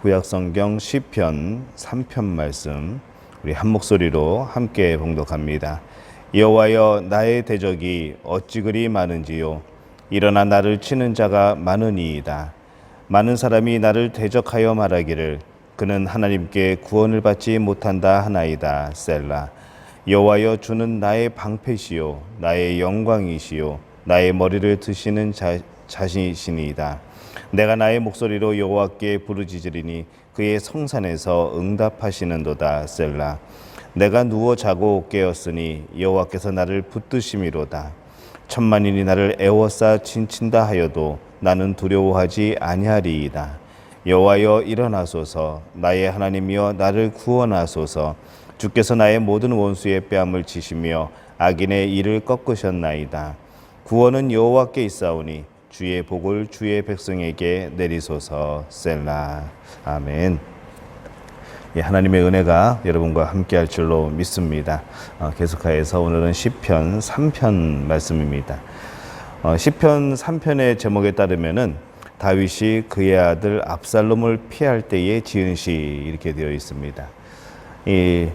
구약성경 시편 3편 말씀 우리 한 목소리로 함께 봉독합니다. 여호와여, 나의 대적이 어찌 그리 많은지요. 일어나 나를 치는 자가 많으니이다. 많은 사람이 나를 대적하여 말하기를 그는 하나님께 구원을 받지 못한다 하나이다. 셀라. 여호와여, 주는 나의 방패시요 나의 영광이시요 나의 머리를 드시는 자신이시니이다. 내가 나의 목소리로 여호와께 부르짖으리니 그의 성산에서 응답하시는도다. 셀라. 내가 누워 자고 깨었으니 여호와께서 나를 붙드심이로다. 천만인이 나를 애워싸 진친다 하여도 나는 두려워하지 아니하리이다. 여호와여, 일어나소서. 나의 하나님이여, 나를 구원하소서. 주께서 나의 모든 원수의 뺨을 치시며 악인의 일을 꺾으셨나이다. 구원은 여호와께 있사오니 주의 복을 주의 백성에게 내리소서. 셀라. 아멘. 하나님의 은혜가 여러분과 함께할 줄로 믿습니다. 계속하여서 오늘은 시편 3편 말씀입니다. 시편 3편의 제목에 따르면은 다윗이 그의 아들 압살롬을 피할 때에 지은 시 이렇게 되어 있습니다. 이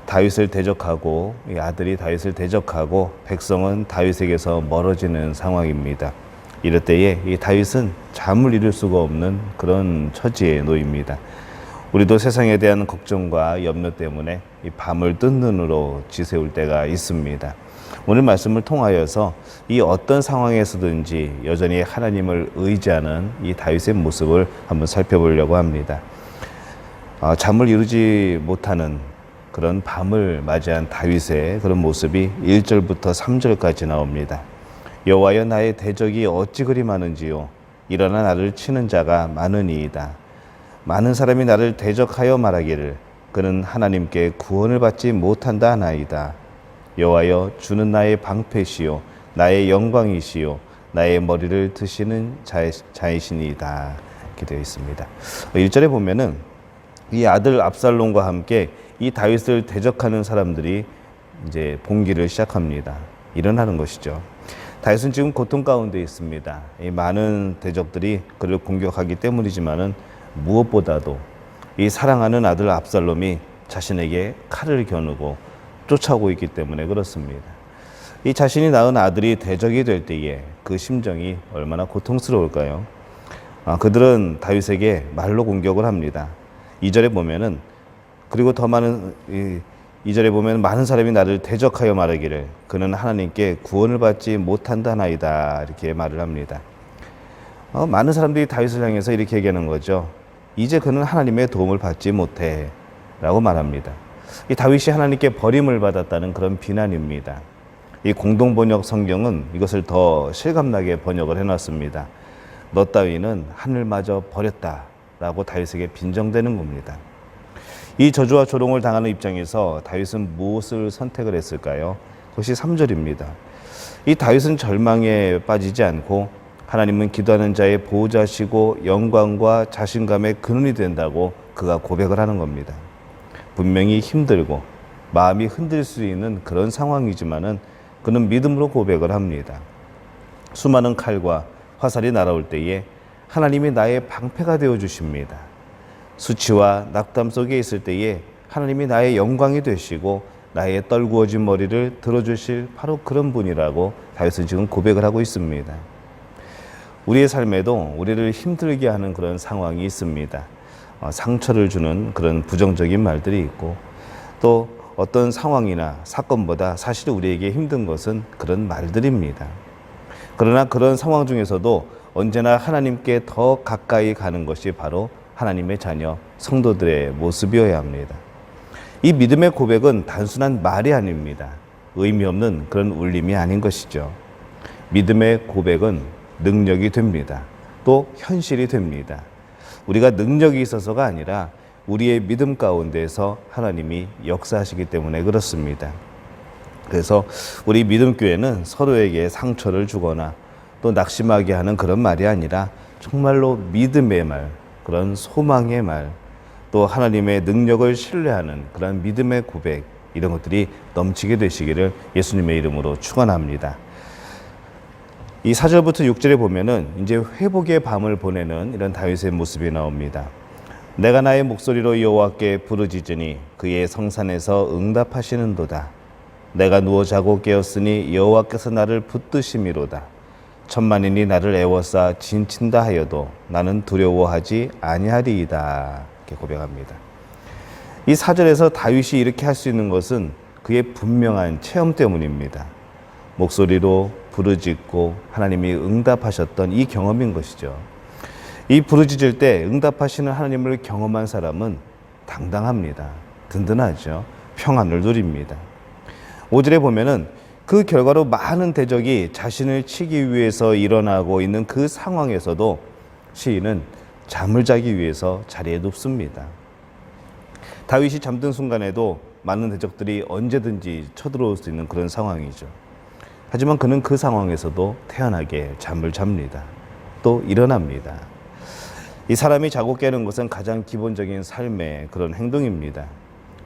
다윗을 대적하고 이 아들이 다윗을 대적하고 백성은 다윗에게서 멀어지는 상황입니다. 이럴 때에 이 다윗은 잠을 이룰 수가 없는 그런 처지에 놓입니다. 우리도 세상에 대한 걱정과 염려 때문에 이 밤을 뜬 눈으로 지새울 때가 있습니다. 오늘 말씀을 통하여서 이 어떤 상황에서든지 여전히 하나님을 의지하는 이 다윗의 모습을 한번 살펴보려고 합니다. 잠을 이루지 못하는 그런 밤을 맞이한 다윗의 그런 모습이 1절부터 3절까지 나옵니다. 여호와여, 나의 대적이 어찌 그리 많은지요. 일어나 나를 치는 자가 많으니이다. 많은 사람이 나를 대적하여 말하기를 그는 하나님께 구원을 받지 못한다 하나이다. 여호와여, 주는 나의 방패시요 나의 영광이시요 나의 머리를 드시는 자이시니이다. 이렇게 되어 있습니다. 1절에 보면은 이 아들 압살롬과 함께 이 다윗을 대적하는 사람들이 이제 봉기를 시작합니다. 일어나는 것이죠. 다윗은 지금 고통 가운데 있습니다. 이 많은 대적들이 그를 공격하기 때문이지만은 무엇보다도 이 사랑하는 아들 압살롬이 자신에게 칼을 겨누고 쫓아오고 있기 때문에 그렇습니다. 이 자신이 낳은 아들이 대적이 될 때에 그 심정이 얼마나 고통스러울까요? 그들은 다윗에게 말로 공격을 합니다. 2절에 보면은 그리고 더 많은 2절에 보면 많은 사람이 나를 대적하여 말하기를 그는 하나님께 구원을 받지 못한다나이다. 이렇게 말을 합니다. 많은 사람들이 다윗을 향해서 이렇게 얘기하는 거죠. 이제 그는 하나님의 도움을 받지 못해 라고 말합니다. 이 다윗이 하나님께 버림을 받았다는 그런 비난입니다. 이 공동번역 성경은 이것을 더 실감나게 번역을 해놨습니다. 너 따위는 하늘마저 버렸다 라고 다윗에게 빈정대는 겁니다. 이 저주와 조롱을 당하는 입장에서 다윗은 무엇을 선택을 했을까요? 그것이 3절입니다. 이 다윗은 절망에 빠지지 않고 하나님은 기도하는 자의 보호자시고 영광과 자신감의 근원이 된다고 그가 고백을 하는 겁니다. 분명히 힘들고 마음이 흔들 수 있는 그런 상황이지만은 그는 믿음으로 고백을 합니다. 수많은 칼과 화살이 날아올 때에 하나님이 나의 방패가 되어 주십니다. 수치와 낙담 속에 있을 때에 하나님이 나의 영광이 되시고 나의 떨구어진 머리를 들어주실 바로 그런 분이라고 다윗은 지금 고백을 하고 있습니다. 우리의 삶에도 우리를 힘들게 하는 그런 상황이 있습니다. 상처를 주는 그런 부정적인 말들이 있고 또 어떤 상황이나 사건보다 사실 우리에게 힘든 것은 그런 말들입니다. 그러나 그런 상황 중에서도 언제나 하나님께 더 가까이 가는 것이 바로 하나님의 자녀 성도들의 모습이어야 합니다. 이 믿음의 고백은 단순한 말이 아닙니다. 의미 없는 그런 울림이 아닌 것이죠. 믿음의 고백은 능력이 됩니다. 또 현실이 됩니다. 우리가 능력이 있어서가 아니라 우리의 믿음 가운데서 하나님이 역사하시기 때문에 그렇습니다. 그래서 우리 믿음교회는 서로에게 상처를 주거나 또 낙심하게 하는 그런 말이 아니라 정말로 믿음의 말, 그런 소망의 말, 또 하나님의 능력을 신뢰하는 그런 믿음의 고백, 이런 것들이 넘치게 되시기를 예수님의 이름으로 축원합니다. 이 4절부터 6절에 보면은 이제 회복의 밤을 보내는 이런 다윗의 모습이 나옵니다. 내가 나의 목소리로 여호와께 부르짖으니 그의 성산에서 응답하시는도다. 내가 누워 자고 깨었으니 여호와께서 나를 붙드심이로다. 천만인이 나를 애워싸 진친다 하여도 나는 두려워하지 아니하리이다. 이렇게 고백합니다. 이 4절에서 다윗이 이렇게 할 수 있는 것은 그의 분명한 체험 때문입니다. 목소리로 부르짖고 하나님이 응답하셨던 이 경험인 것이죠. 이 부르짖을 때 응답하시는 하나님을 경험한 사람은 당당합니다. 든든하죠. 평안을 누립니다. 5절에 보면은 그 결과로 많은 대적이 자신을 치기 위해서 일어나고 있는 그 상황에서도 시인은 잠을 자기 위해서 자리에 눕습니다. 다윗이 잠든 순간에도 많은 대적들이 언제든지 쳐들어올 수 있는 그런 상황이죠. 하지만 그는 그 상황에서도 태연하게 잠을 잡니다. 또 일어납니다. 이 사람이 자고 깨는 것은 가장 기본적인 삶의 그런 행동입니다.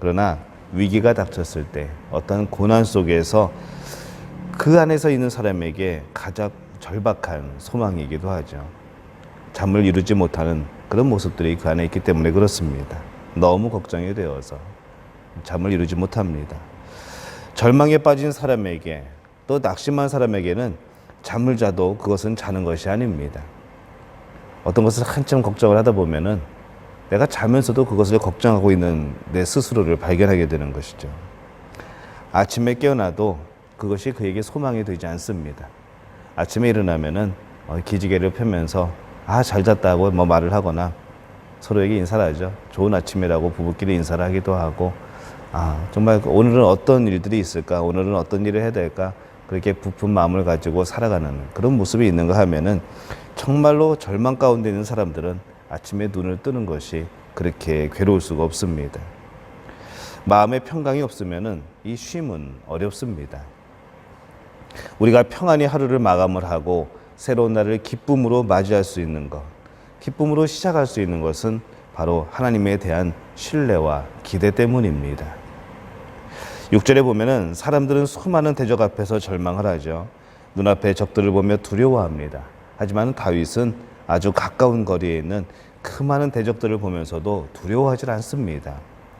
그러나 위기가 닥쳤을 때 어떤 고난 속에서 그 안에서 있는 사람에게 가장 절박한 소망이기도 하죠. 잠을 이루지 못하는 그런 모습들이 그 안에 있기 때문에 그렇습니다. 너무 걱정이 되어서 잠을 이루지 못합니다. 절망에 빠진 사람에게 또 낙심한 사람에게는 잠을 자도 그것은 자는 것이 아닙니다. 어떤 것을 한참 걱정을 하다 보면은 내가 자면서도 그것을 걱정하고 있는 내 스스로를 발견하게 되는 것이죠. 아침에 깨어나도 그것이 그에게 소망이 되지 않습니다. 아침에 일어나면은 기지개를 펴면서 잘 잤다고 말을 하거나 서로에게 인사를 하죠. 좋은 아침이라고 부부끼리 인사를 하기도 하고 정말 오늘은 어떤 일들이 있을까? 오늘은 어떤 일을 해야 될까? 그렇게 부푼 마음을 가지고 살아가는 그런 모습이 있는가 하면은 정말로 절망 가운데 있는 사람들은 아침에 눈을 뜨는 것이 그렇게 괴로울 수가 없습니다. 마음의 평강이 없으면은 이 쉼은 어렵습니다. 우리가 평안히 하루를 마감을 하고 새로운 날을 기쁨으로 맞이할 수 있는 것, 기쁨으로 시작할 수 있는 것은 바로 하나님에 대한 신뢰와 기대 때문입니다. 6절에 보면은 사람들은 수많은 대적 앞에서 절망을 하죠. 눈앞에 적들을 보며 두려워합니다. 하지만 다윗은 아주 가까운 거리에 있는 그 많은 대적들을 보면서도 두려워하지 않습니다.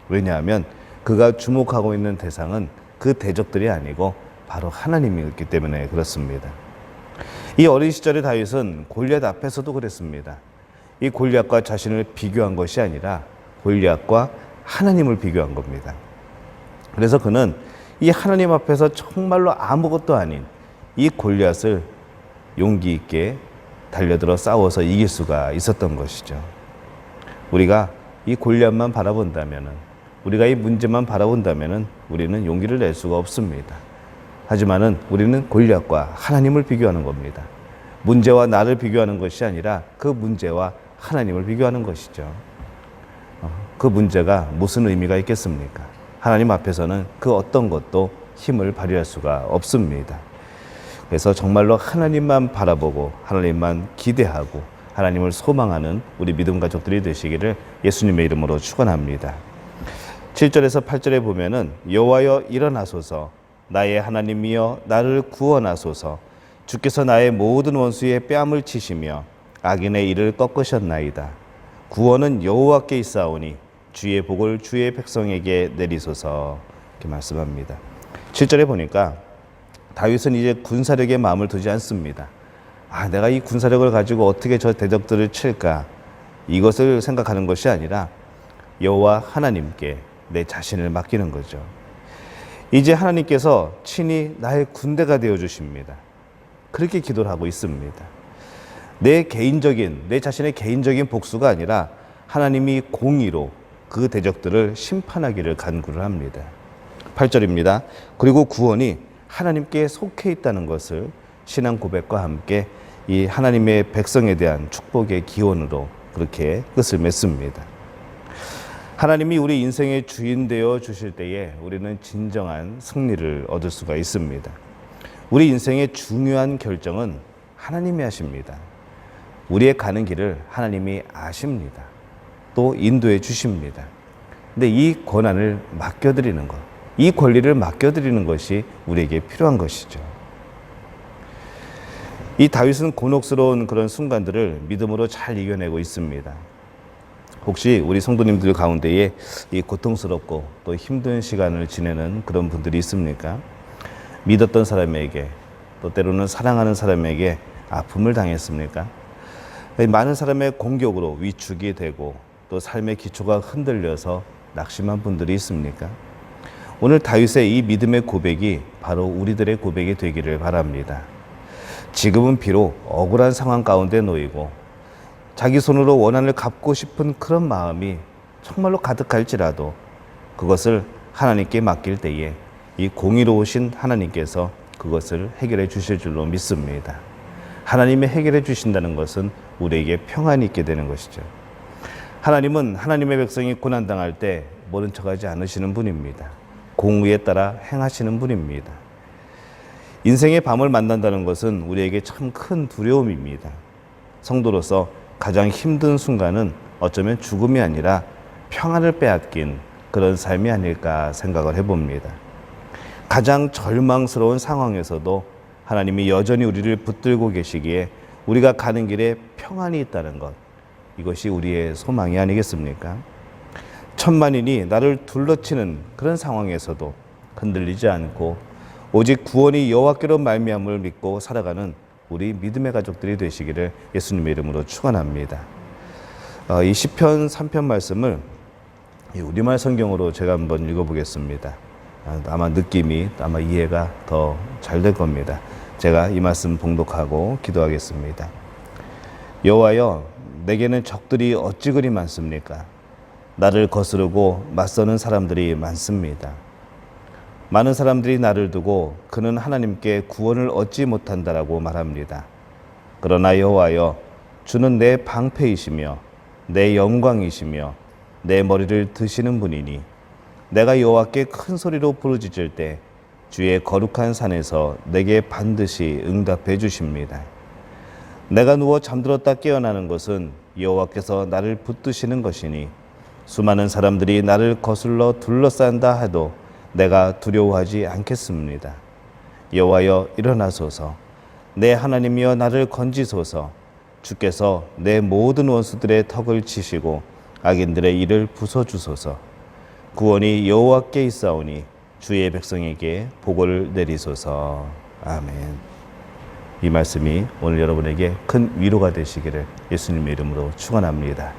왜냐하면 그가 주목하고 있는 대상은 그 대적들이 아니고 바로 하나님이었기 때문에 그렇습니다. 이 어린 시절의 다윗은 골리앗 앞에서도 그랬습니다. 이 골리앗과 자신을 비교한 것이 아니라 골리앗과 하나님을 비교한 겁니다. 그래서 그는 이 하나님 앞에서 정말로 아무것도 아닌 이 골리앗을 용기 있게 달려들어 싸워서 이길 수가 있었던 것이죠. 우리가 이 골리앗만 바라본다면은, 우리가 이 문제만 바라본다면은 우리는 용기를 낼 수가 없습니다. 하지만은 우리는 골리앗과 하나님을 비교하는 겁니다. 문제와 나를 비교하는 것이 아니라 그 문제와 하나님을 비교하는 것이죠. 그 문제가 무슨 의미가 있겠습니까? 하나님 앞에서는 그 어떤 것도 힘을 발휘할 수가 없습니다. 그래서 정말로 하나님만 바라보고 하나님만 기대하고 하나님을 소망하는 우리 믿음 가족들이 되시기를 예수님의 이름으로 축원합니다. 7절에서 8절에 보면은 여호와여 일어나소서, 나의 하나님이여 나를 구원하소서, 주께서 나의 모든 원수의 뺨을 치시며 악인의 이를 꺾으셨나이다. 구원은 여호와께 있사오니 주의 복을 주의 백성에게 내리소서. 이렇게 말씀합니다. 7절에 보니까 다윗은 이제 군사력에 마음을 두지 않습니다. 내가 이 군사력을 가지고 어떻게 저 대적들을 칠까? 이것을 생각하는 것이 아니라 여호와 하나님께 내 자신을 맡기는 거죠. 이제 하나님께서 친히 나의 군대가 되어 주십니다. 그렇게 기도를 하고 있습니다. 내 자신의 개인적인 복수가 아니라 하나님이 공의로 그 대적들을 심판하기를 간구를 합니다. 8절입니다. 그리고 구원이 하나님께 속해 있다는 것을 신앙 고백과 함께 이 하나님의 백성에 대한 축복의 기원으로 그렇게 끝을 맺습니다. 하나님이 우리 인생의 주인 되어 주실 때에 우리는 진정한 승리를 얻을 수가 있습니다. 우리 인생의 중요한 결정은 하나님이 하십니다. 우리의 가는 길을 하나님이 아십니다. 또 인도해 주십니다. 근데 이 권한을 맡겨드리는 것, 이 권리를 맡겨드리는 것이 우리에게 필요한 것이죠. 이 다윗은 곤혹스러운 그런 순간들을 믿음으로 잘 이겨내고 있습니다. 혹시 우리 성도님들 가운데에 이 고통스럽고 또 힘든 시간을 지내는 그런 분들이 있습니까? 믿었던 사람에게 또 때로는 사랑하는 사람에게 아픔을 당했습니까? 많은 사람의 공격으로 위축이 되고 또 삶의 기초가 흔들려서 낙심한 분들이 있습니까? 오늘 다윗의 이 믿음의 고백이 바로 우리들의 고백이 되기를 바랍니다. 지금은 비록 억울한 상황 가운데 놓이고 자기 손으로 원한을 갚고 싶은 그런 마음이 정말로 가득할지라도 그것을 하나님께 맡길 때에 이 공의로우신 하나님께서 그것을 해결해 주실 줄로 믿습니다. 하나님이 해결해 주신다는 것은 우리에게 평안이 있게 되는 것이죠. 하나님은 하나님의 백성이 고난당할 때 모른 척하지 않으시는 분입니다. 공의에 따라 행하시는 분입니다. 인생의 밤을 만난다는 것은 우리에게 참 큰 두려움입니다. 성도로서 가장 힘든 순간은 어쩌면 죽음이 아니라 평안을 빼앗긴 그런 삶이 아닐까 생각을 해봅니다. 가장 절망스러운 상황에서도 하나님이 여전히 우리를 붙들고 계시기에 우리가 가는 길에 평안이 있다는 것, 이것이 우리의 소망이 아니겠습니까? 천만인이 나를 둘러치는 그런 상황에서도 흔들리지 않고 오직 구원이 여호와께로 말미암음을 믿고 살아가는 우리 믿음의 가족들이 되시기를 예수님의 이름으로 축원합니다. 이 시편 3편 말씀을 우리말 성경으로 제가 한번 읽어보겠습니다. 아마 느낌이 아마 이해가 더 잘 될 겁니다. 제가 이 말씀 봉독하고 기도하겠습니다. 여호와여, 내게는 적들이 어찌 그리 많습니까? 나를 거스르고 맞서는 사람들이 많습니다. 많은 사람들이 나를 두고 그는 하나님께 구원을 얻지 못한다라고 말합니다. 그러나 여호와여, 주는 내 방패이시며 내 영광이시며 내 머리를 드시는 분이니 내가 여호와께 큰 소리로 부르짖을 때 주의 거룩한 산에서 내게 반드시 응답해 주십니다. 내가 누워 잠들었다 깨어나는 것은 여호와께서 나를 붙드시는 것이니 수많은 사람들이 나를 거슬러 둘러싼다 해도 내가 두려워하지 않겠습니다. 여호와여, 일어나소서. 내 하나님이여, 나를 건지소서. 주께서 내 모든 원수들의 턱을 치시고 악인들의 일을 부숴주소서. 구원이 여호와께 있사오니 주의 백성에게 복을 내리소서. 아멘. 이 말씀이 오늘 여러분에게 큰 위로가 되시기를 예수님의 이름으로 축원합니다.